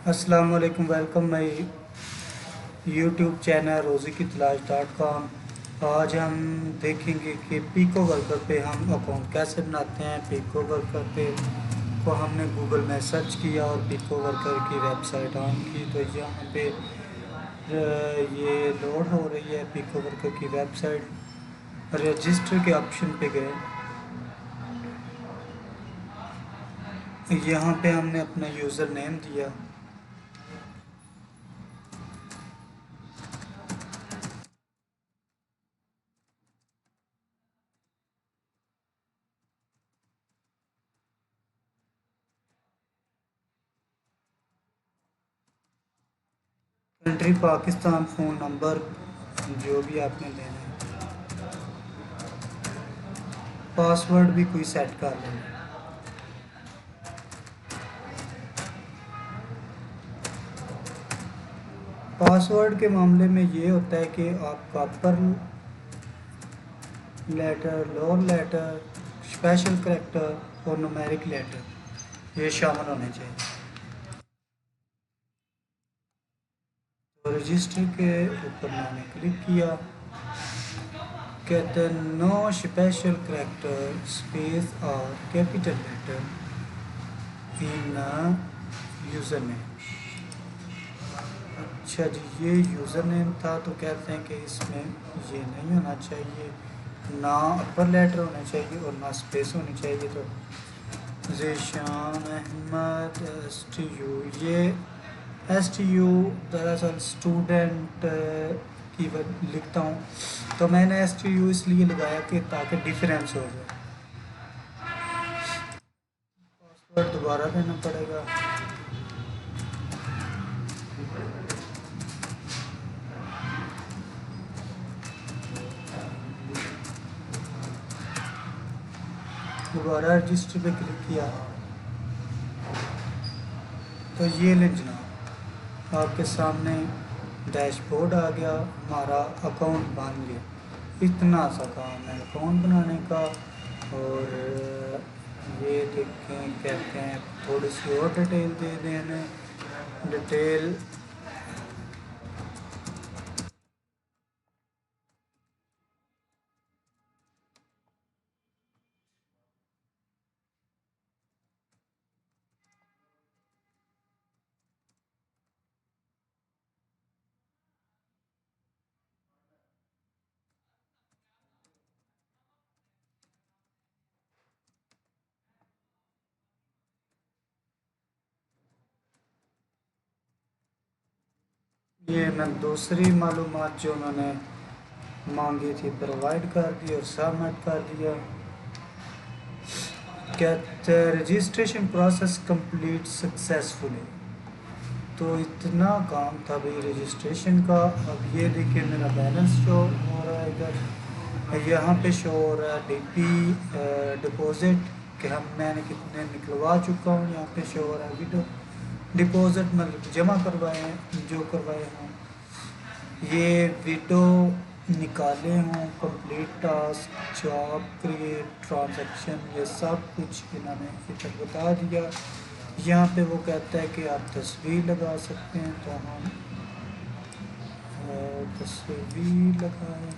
अस्सलाम वालेकुम। Welcome my YouTube channel रोज़ी की तलाश .com। आज हम देखेंगे कि पीको वर्कर पे हम अकाउंट कैसे बनाते हैं। पीको वर्कर पे को हमने गूगल में सर्च किया और पीको वर्कर की वेबसाइट ऑन की तो यहाँ पे ये लोड हो रही है पीको वर्कर की वेबसाइट। रजिस्टर के ऑप्शन पे गए, यहाँ पे हमने अपना यूज़र नेम दिया। कंट्री पाकिस्तान, फ़ोन नंबर जो भी आपने देना है, पासवर्ड भी कोई सेट कर लेना। पासवर्ड के मामले में ये होता है कि आपका upper letter, lower letter, special character और न्यूमेरिक लेटर ये शामिल होने चाहिए। तो रजिस्टर के ऊपर मैंने क्लिक किया, कहते हैं नो स्पेशल करैक्टर स्पेस और कैपिटल लेटर इन यूज़र नेम। अच्छा जी, ये यूज़र नेम था तो कहते हैं कि इसमें ये नहीं होना चाहिए, ना अपर लेटर होना चाहिए और ना स्पेस होनी चाहिए। तो ज़ीशान अहमद STU, ये STU दरअसल स्टूडेंट की लिखता हूँ, तो मैंने STU इसलिए लगाया कि ताकि डिफरेंस हो जाए। पासवर्ड दोबारा देना पड़ेगा। दोबारा रजिस्टर पे क्लिक किया तो ये ले जनाब आपके सामने डैशबोर्ड आ गया, हमारा अकाउंट बन गया। इतना सा काम है अकाउंट बनाने का। और ये देखें, कहते हैं थोड़ी सी और डिटेल दे दें हमें। डिटेल ये मैं दूसरी मालूमात जो उन्होंने मांगी थी प्रोवाइड कर दी और सबमिट कर दिया। कहते रजिस्ट्रेशन प्रोसेस कंप्लीट सक्सेसफुली। तो इतना काम था भाई रजिस्ट्रेशन का। अब ये देखिए मेरा बैलेंस शो हो रहा है इधर, यहाँ पे शो हो रहा है DP डिपॉज़िट कि मैंने कितने निकलवा चुका हूँ। यहाँ पे शो हो रहा है विडो डिपॉज़िट, मतलब जमा करवाए हैं जो करवाए हों, ये विडो निकाले हों, complete task, job create, transaction, ये सब कुछ इन्होंने इधर बता दिया। यहाँ पे वो कहता है कि आप तस्वीर लगा सकते हैं, तो हम तस्वीर लगाएं।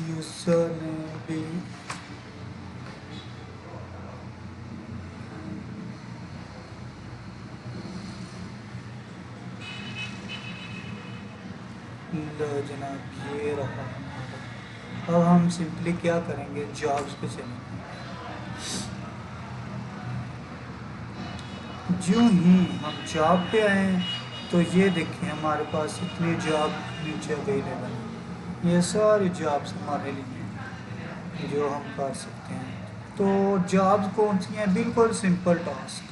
यूज़र ने भी जनाब ये रहा हमारा। अब हम सिंपली क्या करेंगे, जॉब्स पे चलेंगे। जो ही हम जॉब पे आए तो ये देखिए हमारे पास इतनी जॉब नीचे अवेलेबल है। ये सारी जॉब्स हमारे लिए हैं जो हम कर सकते हैं। तो जॉब्स कौन सी हैं? बिल्कुल सिंपल टास्क,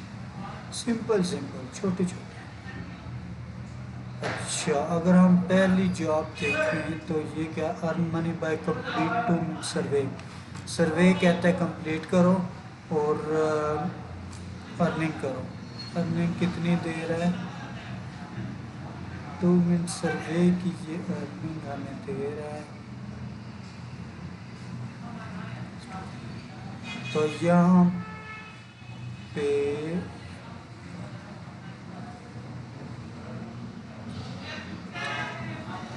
सिंपल सिंपल छोटे छोटे। अच्छा, अगर हम पहली जॉब देखें तो ये क्या, earn money by complete to survey. Survey कहता है कंप्लीट करो और अर्निंग करो। अर्निंग कितनी देर है? 2 मिनट सर्वे की ये अर्निंग हमें दे रहा है। तो यहाँ पे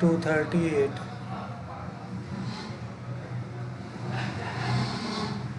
to 38.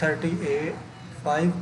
35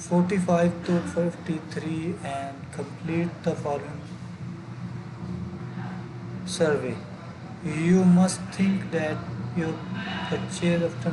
45 to 53 and complete the following survey. You must think that your purchase after.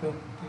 20،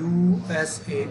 USA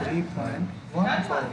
3.15